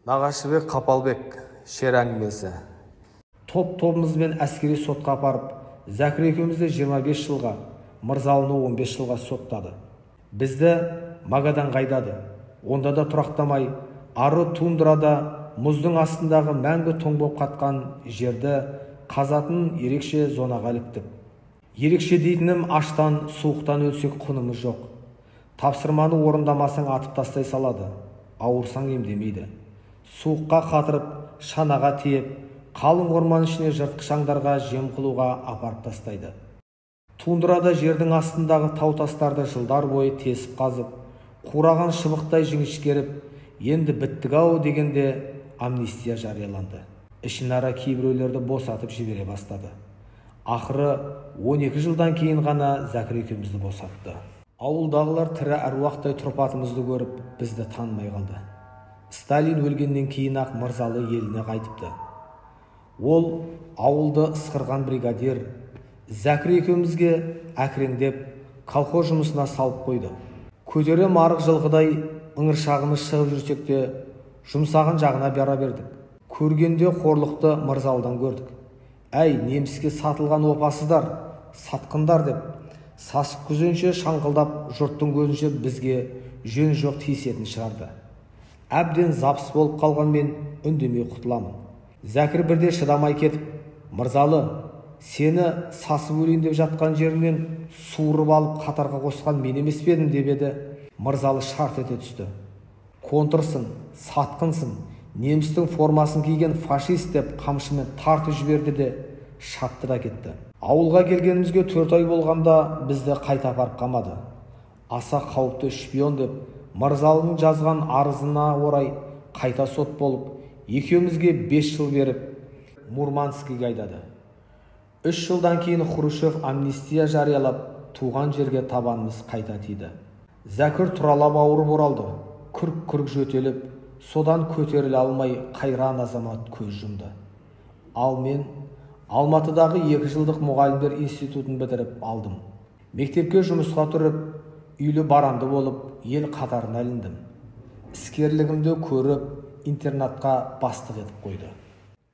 Нағашыбек Қапалбек, шер әңгімесі. Тобымызбен әскери сотқа апарып, Зәкір екеумізді 25 жылға, Мырзалыны 15 жылға соттады. Бізді Магадан қайдады. Онда да тұрақтамай, ары тундрада мұздың астындағы мәңгі тоң боп қатқан жерді қазатын ерекше зонаға іліктік. Ерекше дейтінім, аштан, суықтан өлсек құнымыз жоқ. Тапсырманы орындамасаң атып тастай салады, ауырсаң емдемейді. Суыққа қатырып, шанаға тиеп, қалың орман ішіне жыртқыш аңдарға жем қылуға апарып тастайды. Тундрада жердің астындағы тау-тастарды жылдар бойы тесіп қазып, қураған шыбықтай жіңішкеріп, енді біттік-ау дегенде амнистия жарияланды. Ішінара кейбіреулерді босатып жібере бастады. Ақыры 12 жылдан кейін ғана Зәкір екеумізді босатты. Ауылдағылар тірі әруақтай тұрпатымызды көріп, бізді танымай қалды. Сталин өлгеннен кейін-ақ Мырзалы еліне қайтыпты. Ол ауылды ысқырған бригадир Зәкір екеумізге әкіреңдеп колхоз жұмысына салып қойды. Көтере марық жылғыдай ыңыршағымыз шығып жүрсек те, жұмсаған жағына бара бердік. Көргенде қорлықты Мырзалыдан көрдік. Әй, неміске сатылған опасыздар, сатқындар деп, сасық күзенше шаңқылдап, жұрттың көзінше бізге жөн жоқ тиісетін шығарды. Әбден запыс болып қалған мен үндемей құтыламын. Зәкір бірде шыдамай кетіп, Мырзалы, сені сасып өлейін деп жатқан жеріңнен суырып алып қатарға қосқан мен емес пе едім деп еді. Мырзалы шарт ете түсті. Контрсың, сатқынсың, немістің формасын киген фашист деп қамшымен тартып жіберді де шапты да кетті. Ауылға келгенімізге 4 ай болғанда бізді қайта апарып қамады. Аса қауіпті шпион деп Мырзалының жазған арызына орай қайта сот болып, екеумізге 5 жыл беріп, Мурманскіге айдады. 3 жылдан кейін Хрущев амнистия жариялап, туған жерге табанымыз қайта тиді. Зәкір тұралап ауырып оралды. Күрк-күрк жөтеліп, содан көтеріле алмай қайран азамат көз жұмды. Ал мен Алматыдағы 2 жылдық мұғалімдер институтын бітіріп алдым. Мектепке жұмысқа тұрып, үйлі баранды болып, ел қатарына іліндім. Іскерлігімді көріп, интернатқа бастық етіп қойды.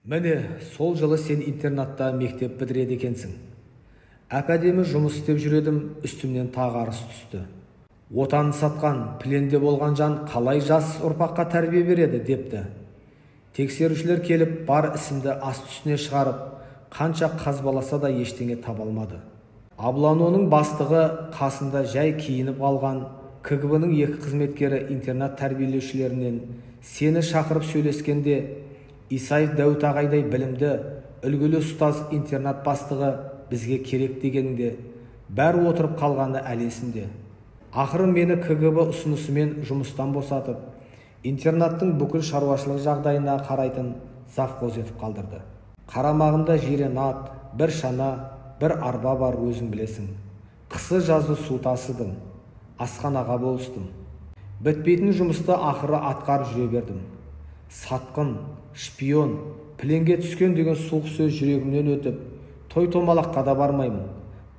Міне, сол жылы сен интернатта мектеп бітіреді екенсің. Әп-әдемі жұмыс істеп жүредім, үстімнен тағы арыз түсті. Отанын сатқан, пленде болған жан қалай жас ұрпаққа тәрбие береді депті. Тексерушілер келіп, бар ісімді аст үстіне шығарып, қанша қазбаласа да ештеңе таба алмады. Абланоның бастығы қасында жай киініп алған КГБ-ның 2 қызметкері интернат тәрбиелеушілерінен сені шақырып сөйлескенде, Исаев Дәуіт ағайдай білімді, үлгілі ұстаз интернат бастығы бізге керек дегенде, бәрі отырып қалғаны әлесінде. Ақыры мені КГБ ұсынысымен жұмыстан босатып, интернаттың бүкіл шаруашылық жағдайына қарайтын завхоз етіп қалдырды. Қарамағымда жирен-ат, бір шана, бір арба бар, өзің білесің. Қысы жазы су тасыдым, асханаға болыстым. Бітпейтін жұмысты ақыры атқарып жүре бердім. Сатқын, шпион, пленге түскен деген суық сөз жүрегімнен өтіп, той-томалаққа да бармаймын.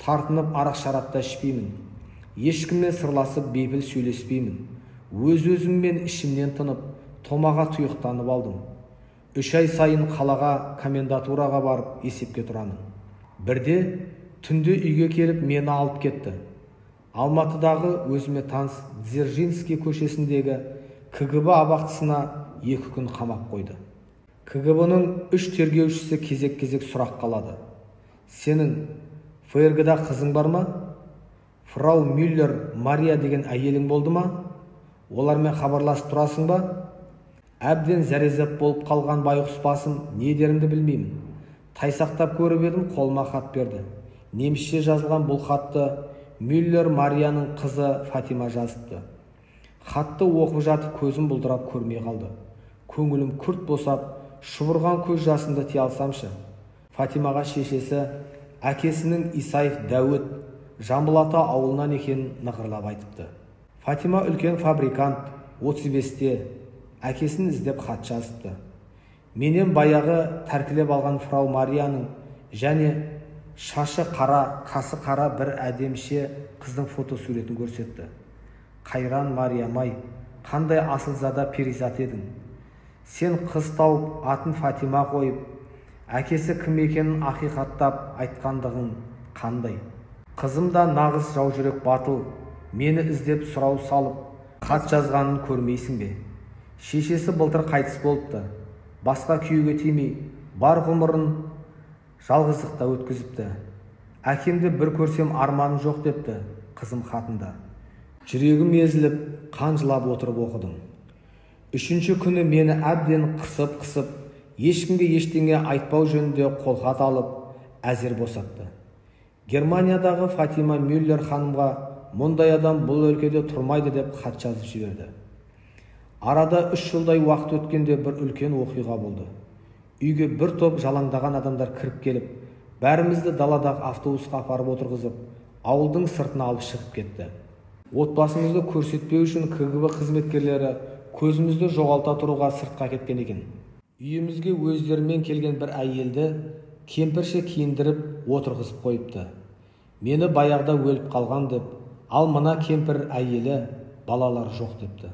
Тартынып арақ-шарапта ішпеймін. Ешкіммен сырласып бейпіл сөйлеспеймін. Өз-өзіммен ішімнен тынып, томаға тұйықтанып алдым. 3 ай сайын қалаға, комендатураға барып есепке тұрамын. Бірде түнде үйге келіп мені алып кетті. Алматыдағы өзіме таныс Дзержинский көшесіндегі КГБ абақтысына 2 күн қамап қойды. КГБ-ның 3 тергеушісі кезек-кезек сұрақ қалады. Сенің ФРГ-да қызың бар ма? Фрау Мюллер Мария деген әйелің болды ма? Олармен хабарласып тұрасың ба? Әбден зәрезеп болып қалған байғұс басым, не дерімді білмеймін. Тайсақтап көріп едім, қолыма хат берді. Немісше жазылған бұл хатты Мюллер Марияның қызы Фатима жазыпты. Хатты оқып жатып көзім бұлдырап көрмей қалды. Көңілім күрт босап, шұбырған көз жасымды тия алсамшы. Фатимаға шешесі, әкесінің Исаев Дәуіт Жамбылата ауылынан екенін нығырлап айтыпты. Фатима үлкен фабрикант, 35-те, әкесін іздеп хат жазыпты. Менен баяғы тәркілеп алған фрау Марияның және шашы қара, қасы қара бір әдемше қыздың фотосуретін көрсетті. Қайран Мариям-ай, қандай асылзада перизат едің. Сен қыз тауып атын Фатима қойып, әкесі кім екенін ақиқаттап айтқандығың қандай? Қызым да нағыз жаужүрек батыл, мені іздеп сұрау салып, хат жазғанын көрмейсің бе? Шешесі былтыр қайтыс болыпты. Басқа күйеуге тимей, бар ғұмырын жалғыздықта өткізіпті. Әкемді бір көрсем арманым жоқ депті қызым хатында. Жүрегім езіліп, қан жылап отырып оқыдым. Үшінші күні мені әбден қысып, ешкімге ештеңе айтпау жөнінде қолхат алып, әзер босатты. Германиядағы Фатима Мюллер ханымға мұндай адам бұл өлкеде тұрмайды деп хат жазып жіберді. Арада 3 жылдай уақыт өткенде бір үлкен оқиға болды. Үйге бір топ жалаңдаған адамдар кіріп келіп, бәрімізді даладағы автобусқа апарып отырғызып, ауылдың сыртына алып шығып кетті. Отбасымызды көрсетпеу үшін КГБ қызметкерлері көзімізді жоғалта тұруға сыртқа кеткен екен. Үйімізге өздерімен келген бір әйелді кемпірше киіндіріп отырғызып қойыпты. Мені баяғыда өліп қалған деп, ал мына кемпір әйелі балалар жоқ депті.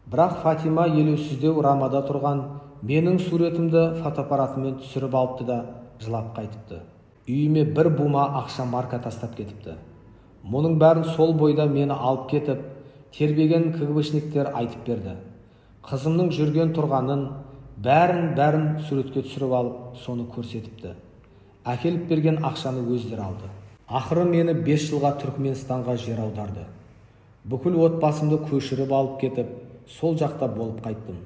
Бірақ Фатима елеусіздеу рамада тұрған менің суретімді фотоаппаратымен түсіріп алыпты да жылап қайтыпты. Үйіме бір бума ақша марка тастап кетіпті. Мұның бәрін сол бойда мені алып кетіп, тербеген КГБшниктер айтып берді. Қызымның жүрген тұрғанын, бәрін суретке түсіріп алып, соны көрсетіпті. Әкеліп берген ақшаны өздері алды. Ақыры мені 5 жылға Түркменстанға жер аударды. Бүкіл отбасымды көшіріп алып кетіп, сол жақта болып қайттым.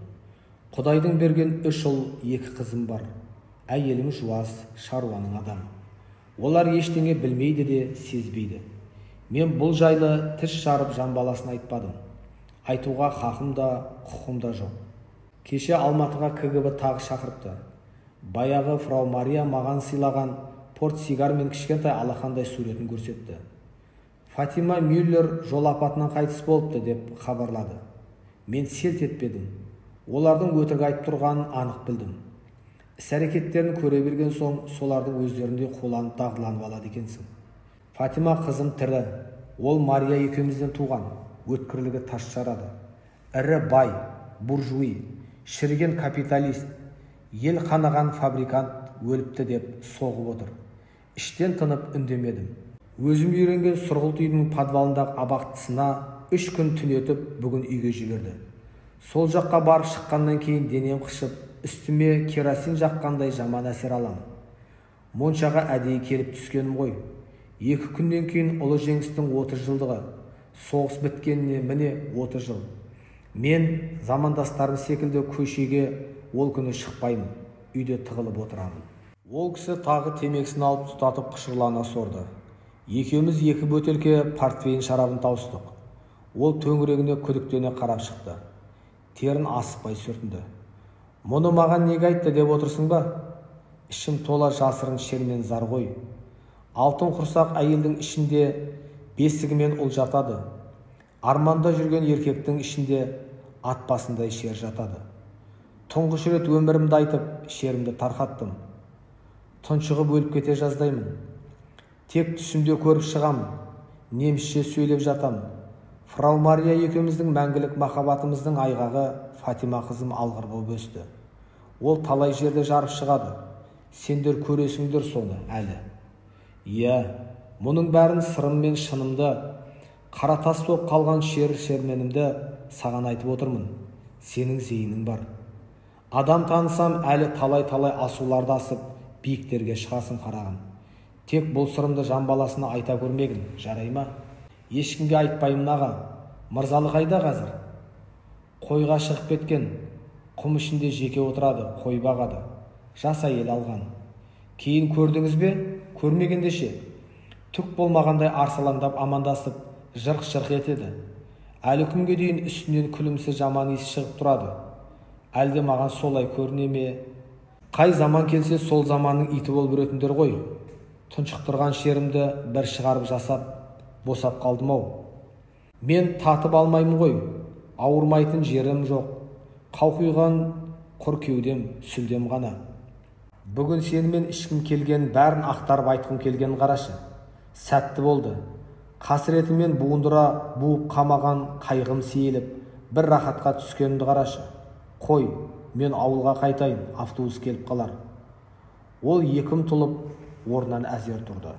Құдайдың берген 3 ұл, 2 қызым бар. Әйелім жуас, шаруаның адамы. Олар ештеңе білмейді де, сезбейді. Мен бұл жайлы тіс жарып жан баласын айтпадым. Айтуға хақым да, құқым да жоқ. Кеше Алматыға КГБ тағы шақырыпты. Баяғы фрау Мария маған сыйлаған портсигар мен кішкентай алақандай суретін көрсетті. Фатима Мюллер жол апатынан қайтыс болыпты деп хабарлады. Мен селт етпедім. Олардың өтірік айтып тұрғанын анық білдім. Іс-әрекеттерін көре берген соң, солардың өздерінде қоланып дағдыланып алады екенсің. Фатима қызым тірі. Ол Мария екеумізден туған. Өткірлігі тас жарады. Ірі бай, буржуи, шіріген капиталист, ел қанаған фабрикант өліпті деп соғып отыр. Іштен тынып үндемедім. Өзім үйренген сұрғылт үйдің подвалындағы абақтысына 3 күн түнетіп, бүгін үйге жіберді. Сол жаққа барып шыққаннан кейін денем қышып, үстіме керосин жаққандай жаман әсер аламын. Моншаға әдейі келіп түскенім ғой. 2 күннен кейін ұлы жеңістің 30 жылдығы. Соғыс біткеніне міне 30 жыл. Мен замандастарым секілді көшеге ол күні шықпаймын. Үйде тығылып отырамын. Ол кісі тағы темекісін алып тұтатып құшырлана сорды. Екеуміз 2 бөтелке портвейн шарабын тауыстық. Ол төңірегіне күдіктене қарап шықты. Терін асықпай сүртінді. Мұны маған неге айтты деп отырсың ба? Ішім тола жасырын шермен зар ғой. Алтын құрсақ әйелдің ішінде бесігімен ұл жатады. Арманда жүрген еркектің ішінде ат басындай шер жатады. Тұңғыш рет өмірімді айтып, шерімді тарқаттым. Тұншығып өліп кете жаздаймын. Тек түсімде көріп шығамын. Немісше сөйлеп жатамын. Фрау Мария екеуміздің мәңгілік махаббатымыздың айғағы Фатима қызым алғыр болып өсті. Ол талай жерде жарып шығады. Сендер көресіңдер соны әлі. Иә, мұның бәрін сырым мен шынымды, қара тас болып қалған шерменімді саған айтып отырмын. Сенің зейінің бар. Адам танысам әлі талай асуларды асып, биіктерге шығасың қарағым. Тек бұл сырымды жан баласына айта көрмегін, жарай ма? Ешкімге айтпаймын аға. Мырзалы қайда қазір? Қойға шығып кеткен. Құм ішінде жеке отырады, қой бағады. Жас әйел алған. Кейін көрдіңіз бе? Көрмегенде ше. Түк болмағандай арсалаңдап амандасып, жырқ-жырқ етеді. Әлі күнге дейін үстінен күлімсі жаман иіс шығып тұрады. Әлде маған солай көріне ме? Қай заман келсе сол заманның иті болып өретіндер ғой. Тұншықтырған шерімді бір шығарып жасап, босап қалдым-ау. Мен татып алмаймын ғой. Ауырмайтын жерім жоқ. Қауқиған құр кеудем, сүлдем ғана. Бүгін сенімен ішкім келген, бәрін ақтарып айтқым келген қарашы. Сәтті болды. Қасіретімен буып қамаған қайғым сейіліп, бір рахатқа түскенімді қарашы. Қой, мен ауылға қайтайын, автобус келіп қалар. Ол екі ұмтылып орнынан әзер тұрды.